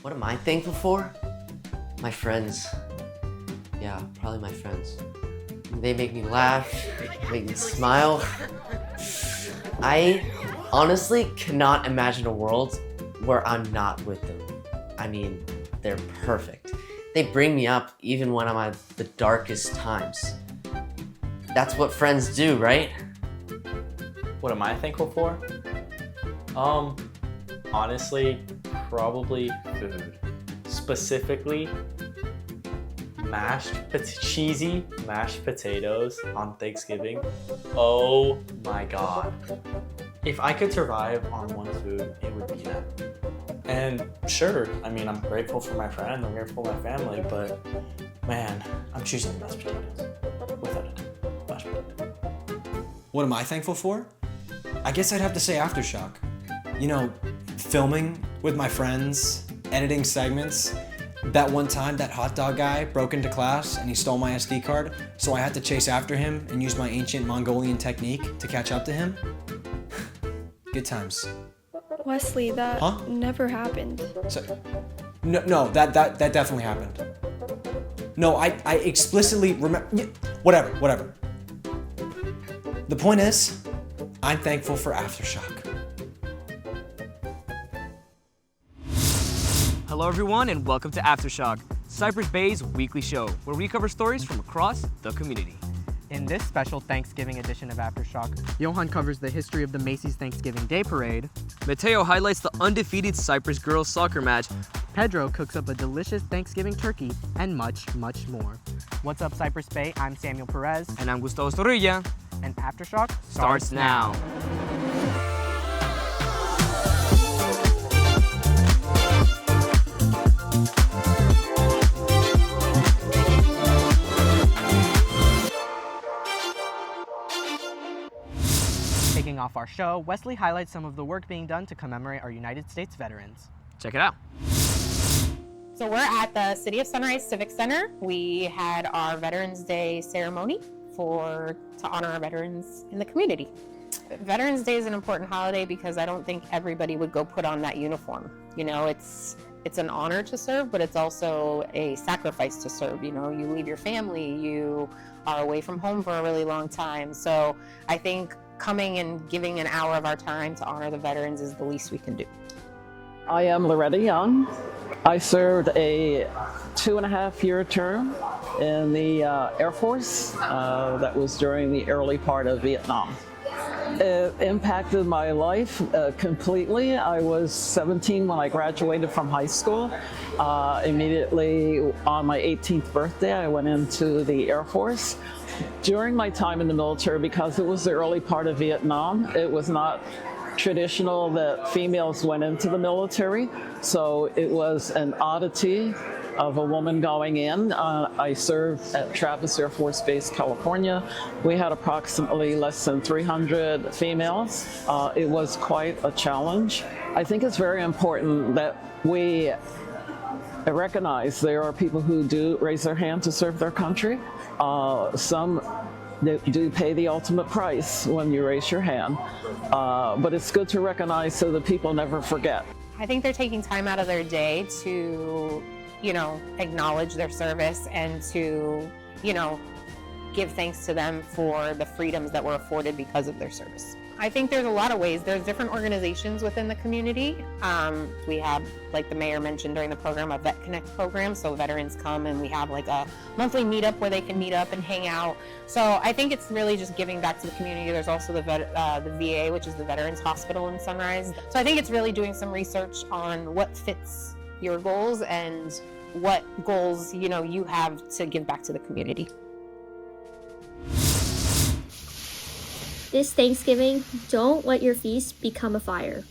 What am I thankful for? My friends. Yeah, probably my friends. They make me laugh, make me smile. I honestly cannot imagine a world where I'm not with them. I mean, they're perfect. They bring me up even when I'm at the darkest times. That's what friends do, right? What am I thankful for? Honestly, probably food. Specifically, cheesy mashed potatoes on Thanksgiving. Oh my God. If I could survive on one food, it would be that. And sure, I mean, I'm grateful for my friends, I'm grateful for my family, but man, I'm choosing mashed potatoes. Without a doubt, mashed potatoes. What am I thankful for? I guess I'd have to say Aftershock. You know, filming with my friends, editing segments. That one time, that hot dog guy broke into class and he stole my SD card, so I had to chase after him and use my ancient Mongolian technique to catch up to him. Good times. Wesley, that never happened. So, no, that definitely happened. No, I explicitly remember. Whatever. The point is, I'm thankful for Aftershock. Hello everyone and welcome to Aftershock, Cypress Bay's weekly show where we cover stories from across the community. In this special Thanksgiving edition of Aftershock, Johan covers the history of the Macy's Thanksgiving Day Parade. Mateo highlights the undefeated Cypress girls soccer match. Pedro cooks up a delicious Thanksgiving turkey, and much, much more. What's up, Cypress Bay? I'm Samuel Perez. And I'm Gustavo Storilla. And Aftershock starts now. Kicking off our show, Wesley highlights some of the work being done to commemorate our United States veterans. Check it out. So we're at the City of Sunrise Civic Center. We had our Veterans Day ceremony to honor our veterans in the community. Veterans Day is an important holiday because I don't think everybody would go put on that uniform. You know, it's an honor to serve, but it's also a sacrifice to serve. You know, you leave your family, you are away from home for a really long time. So I think coming and giving an hour of our time to honor the veterans is the least we can do. I am Loretta Young. I served a 2.5-year term in the Air Force. That was during the early part of Vietnam. It impacted my life completely. I was 17 when I graduated from high school. Immediately on my 18th birthday, I went into the Air Force. During my time in the military, because it was the early part of Vietnam, it was not traditional that females went into the military, so it was an oddity of a woman going in. I served at Travis Air Force Base, California. We had approximately less than 300 females. It was quite a challenge. I think it's very important that we recognize there are people who do raise their hand to serve their country. Some do pay the ultimate price when you raise your hand, but it's good to recognize so that people never forget. I think they're taking time out of their day to, you know, acknowledge their service and to, you know, give thanks to them for the freedoms that were afforded because of their service. I think there's a lot of ways. There's different organizations within the community. We have, like the mayor mentioned during the program, a Vet Connect program. So veterans come and we have like a monthly meetup where they can meet up and hang out. So I think it's really just giving back to the community. There's also the VA, which is the Veterans Hospital in Sunrise. So I think it's really doing some research on what fits your goals and what goals, you know, you have to give back to the community. This Thanksgiving, don't let your feast become a fire.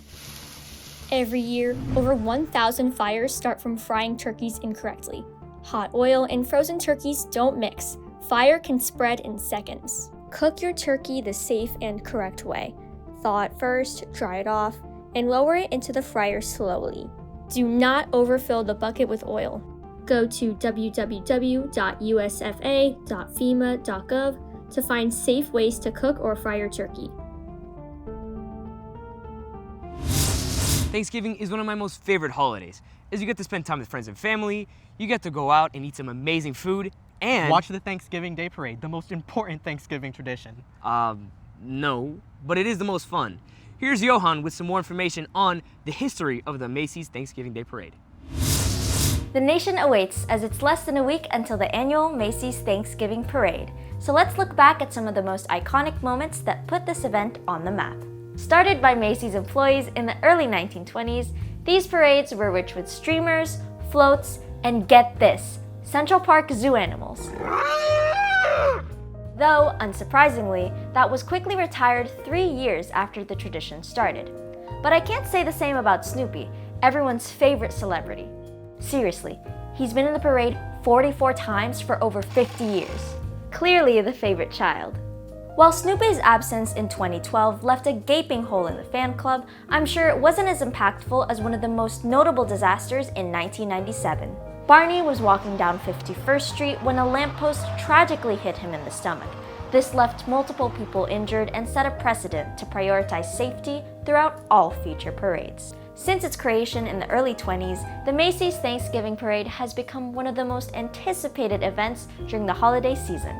Every year, over 1,000 fires start from frying turkeys incorrectly. Hot oil and frozen turkeys don't mix. Fire can spread in seconds. Cook your turkey the safe and correct way. Thaw it first, dry it off, and lower it into the fryer slowly. Do not overfill the bucket with oil. Go to www.usfa.fema.gov to find safe ways to cook or fry your turkey. Thanksgiving is one of my most favorite holidays, is you get to spend time with friends and family, you get to go out and eat some amazing food, and Watch the Thanksgiving Day Parade, the most important Thanksgiving tradition. No, but it is the most fun. Here's Johan with some more information on the history of the Macy's Thanksgiving Day Parade. The nation awaits as it's less than a week until the annual Macy's Thanksgiving Parade. So let's look back at some of the most iconic moments that put this event on the map. Started by Macy's employees in the early 1920s, these parades were rich with streamers, floats, and get this, Central Park zoo animals. Though, unsurprisingly, that was quickly retired 3 years after the tradition started. But I can't say the same about Snoopy, everyone's favorite celebrity. Seriously, he's been in the parade 44 times for over 50 years. Clearly the favorite child. While Snoopy's absence in 2012 left a gaping hole in the fan club, I'm sure it wasn't as impactful as one of the most notable disasters in 1997. Barney was walking down 51st Street when a lamppost tragically hit him in the stomach. This left multiple people injured and set a precedent to prioritize safety throughout all future parades. Since its creation in the early 20s, the Macy's Thanksgiving Parade has become one of the most anticipated events during the holiday season.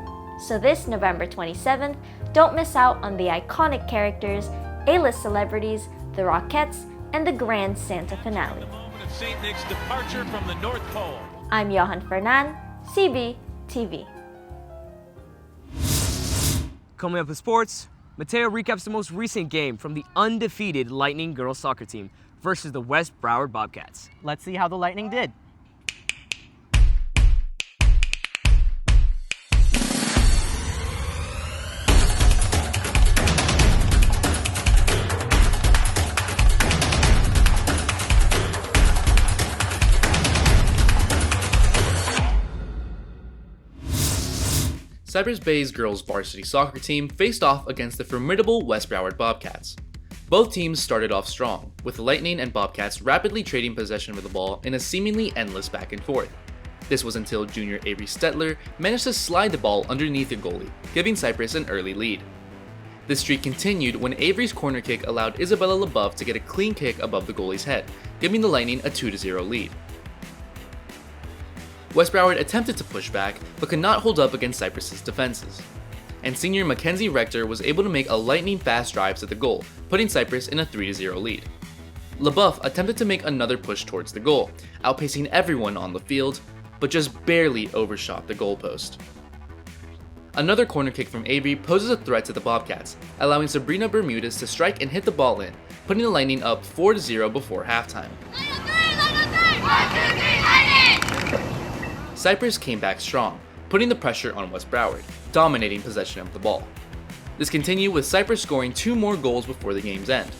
So this November 27th, don't miss out on the iconic characters, A-list celebrities, the Rockettes, and the Grand Santa finale. St. Nick's departure from the North Pole. I'm Johan Fernan, CB TV. Coming up with sports, Mateo recaps the most recent game from the undefeated Lightning girls soccer team versus the West Broward Bobcats. Let's see how the Lightning did. Cypress Bay's girls varsity soccer team faced off against the formidable West Broward Bobcats. Both teams started off strong, with the Lightning and Bobcats rapidly trading possession of the ball in a seemingly endless back and forth. This was until junior Avery Stetler managed to slide the ball underneath the goalie, giving Cypress an early lead. This streak continued when Avery's corner kick allowed Isabella LaBeouf to get a clean kick above the goalie's head, giving the Lightning a 2-0 lead. West Broward attempted to push back, but could not hold up against Cypress's defenses. And senior Mackenzie Rector was able to make a lightning fast drive to the goal, putting Cypress in a 3-0 lead. LaBeouf attempted to make another push towards the goal, outpacing everyone on the field, but just barely overshot the goalpost. Another corner kick from Avery poses a threat to the Bobcats, allowing Sabrina Bermudez to strike and hit the ball in, putting the Lightning up 4-0 before halftime. Cypress came back strong, putting the pressure on West Broward, dominating possession of the ball. This continued with Cypress scoring 2 more goals before the game's end.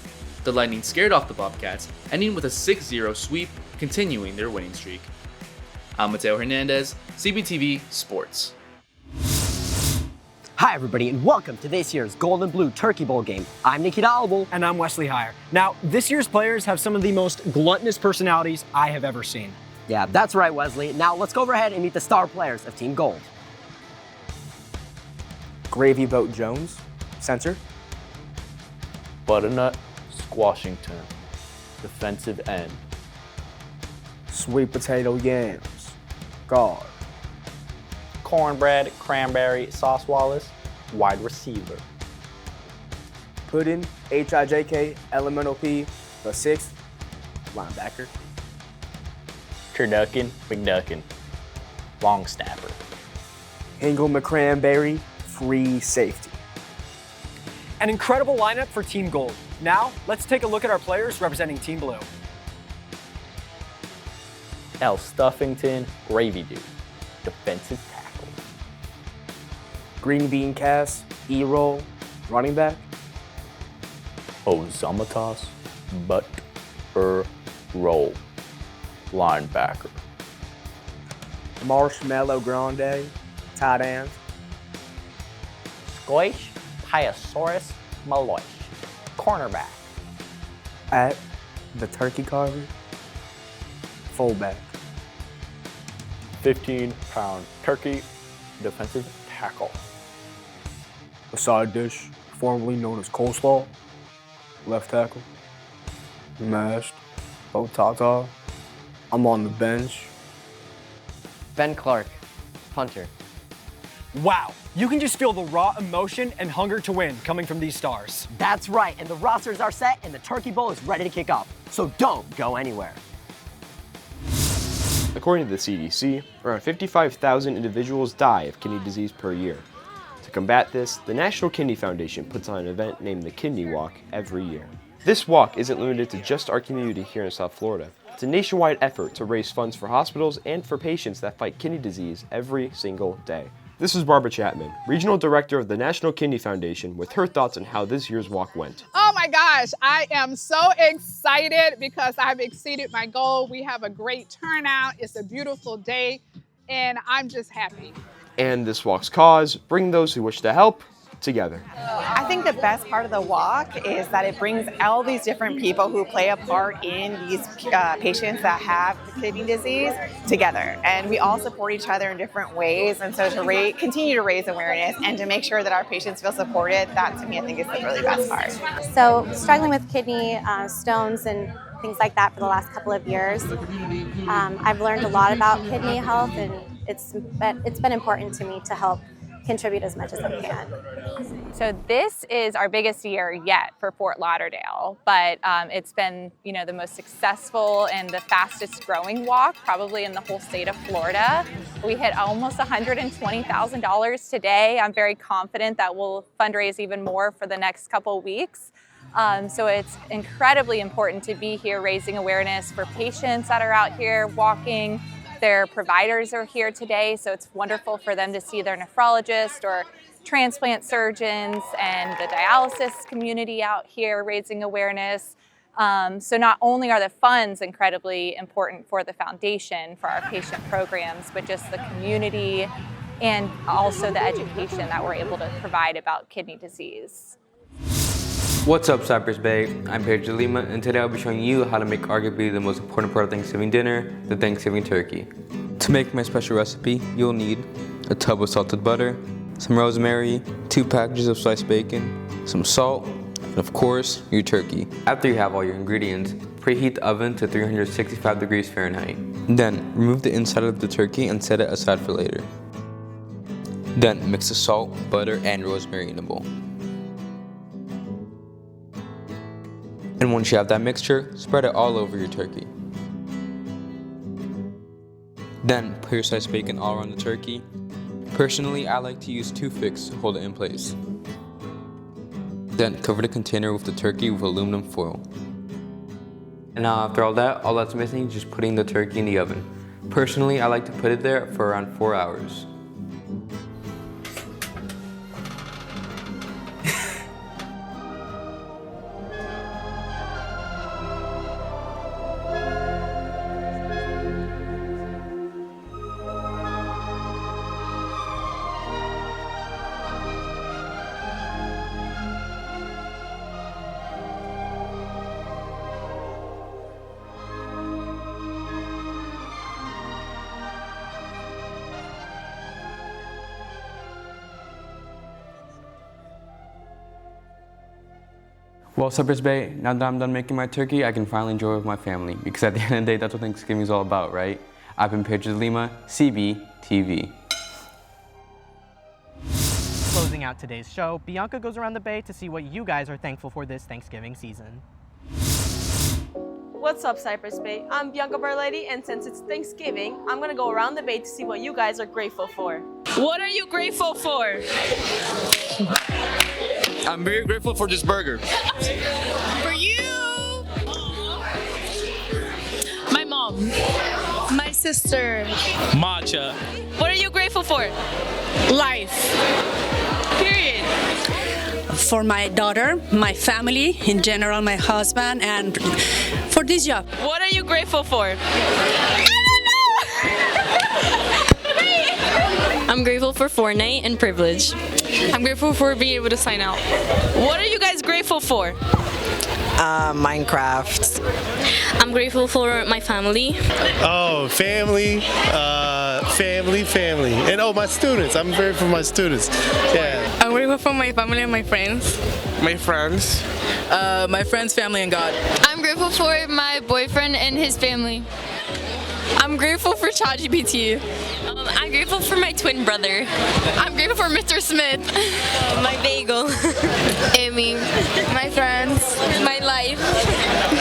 The Lightning scared off the Bobcats, ending with a 6-0 sweep, continuing their winning streak. I'm Mateo Hernandez, CBTV Sports. Hi everybody and welcome to this year's Gold and Blue Turkey Bowl game. I'm Nikita Albel. And I'm Wesley Heyer. Now, this year's players have some of the most gluttonous personalities I have ever seen. Yeah, that's right, Wesley. Now let's go overhead and meet the star players of Team Gold. Gravy Boat Jones, center. Butternut Squashington, defensive end. Sweet Potato Yams, guard. Cornbread Cranberry Sauce Wallace, wide receiver. Puddin, HIJK, Elemental P, the 6th, linebacker. Turducken McDuckin, long snapper. Hingle McCranberry, free safety. An incredible lineup for Team Gold. Now, let's take a look at our players representing Team Blue. L. Stuffington, Gravy Dude, defensive tackle. Green Bean Cass, E-roll, running back. Ozamatas, Roll, linebacker. Marshmallow Grande, tight end. Squish Pyosaurus Maloish, cornerback. At the Turkey Carver, fullback. 15-pound turkey, defensive tackle. A side dish, formerly known as coleslaw, left tackle. Mashed, potata, I'm on the bench. Ben Clark, punter. Wow, you can just feel the raw emotion and hunger to win coming from these stars. That's right, and the rosters are set and the Turkey Bowl is ready to kick off. So don't go anywhere. According to the CDC, around 55,000 individuals die of kidney disease per year. To combat this, the National Kidney Foundation puts on an event named the Kidney Walk every year. This walk isn't limited to just our community here in South Florida. It's a nationwide effort to raise funds for hospitals and for patients that fight kidney disease every single day. This is Barbara Chapman, Regional Director of the National Kidney Foundation, with her thoughts on how this year's walk went. Oh my gosh, I am so excited because I've exceeded my goal. We have a great turnout. It's a beautiful day, and I'm just happy. And this walk's cause: bring those who wish to help together. I think the best part of the walk is that it brings all these different people who play a part in these patients that have kidney disease together. And we all support each other in different ways. And so to continue to raise awareness and to make sure that our patients feel supported, that to me I think is the really best part. So struggling with kidney stones and things like that for the last couple of years, I've learned a lot about kidney health, and it's been important to me to help contribute as much as I can. So this is our biggest year yet for Fort Lauderdale, but it's been, the most successful and the fastest growing walk probably in the whole state of Florida. We hit almost $120,000 today. I'm very confident that we'll fundraise even more for the next couple weeks. So it's incredibly important to be here raising awareness for patients that are out here walking. Their providers are here today, so it's wonderful for them to see their nephrologist or transplant surgeons and the dialysis community out here raising awareness. So not only are the funds incredibly important for the foundation, for our patient programs, but just the community and also the education that we're able to provide about kidney disease. What's up, Cypress Bay? I'm Pedro Lima, and today I'll be showing you how to make arguably the most important part of Thanksgiving dinner, the Thanksgiving turkey. To make my special recipe, you'll need a tub of salted butter, some rosemary, 2 packages of sliced bacon, some salt, and of course, your turkey. After you have all your ingredients, preheat the oven to 365 degrees Fahrenheit. Then, remove the inside of the turkey and set it aside for later. Then, mix the salt, butter, and rosemary in a bowl. And once you have that mixture, spread it all over your turkey. Then put your sliced bacon all around the turkey. Personally, I like to use toothpicks to hold it in place. Then cover the container with the turkey with aluminum foil. And now after all that's missing is just putting the turkey in the oven. Personally, I like to put it there for around 4 hours. Well, Cypress Bay, now that I'm done making my turkey, I can finally enjoy it with my family, because at the end of the day, that's what Thanksgiving is all about, right? I've been Pedro Lima, CBTV. Closing out today's show, Bianca goes around the Bay to see what you guys are thankful for this Thanksgiving season. What's up, Cypress Bay? I'm Bianca Barletti, and since it's Thanksgiving, I'm gonna go around the Bay to see what you guys are grateful for. What are you grateful for? I'm very grateful for this burger. For you! My mom. My sister. Matcha. What are you grateful for? Life. Period. For my daughter, my family, in general, my husband, and for this job. What are you grateful for? I'm grateful for Fortnite and privilege. I'm grateful for being able to sign out. What are you guys grateful for? Minecraft. I'm grateful for my family. Oh, family, family. And oh, my students. I'm grateful for my students. Yeah. I'm grateful for my family and my friends. My friends. My friends, family, and God. I'm grateful for my boyfriend and his family. I'm grateful for ChatGPT. I'm grateful for my twin brother. I'm grateful for Mr. Smith. My bagel. Amy. My friends. My life.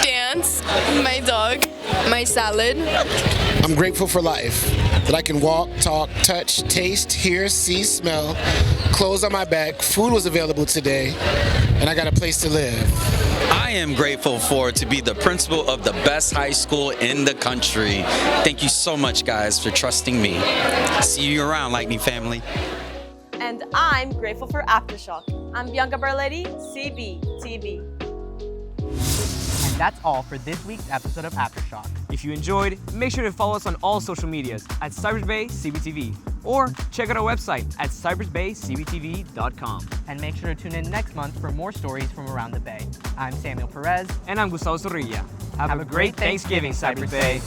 Dance. My dog. My salad. I'm grateful for life, that I can walk, talk, touch, taste, hear, see, smell, clothes on my back, food was available today, and I got a place to live. I am grateful to be the principal of the best high school in the country. Thank you so much, guys, for trusting me. See you around, Lightning family. And I'm grateful for Aftershock. I'm Bianca Barletti, CBTV. And that's all for this week's episode of Aftershock. If you enjoyed, make sure to follow us on all social medias at Cypress Bay CBTV, or check out our website at cypressbaycbtv.com. And make sure to tune in next month for more stories from around the Bay. I'm Samuel Perez. And I'm Gustavo Zorrilla. Have a great Thanksgiving, Cypress Bay.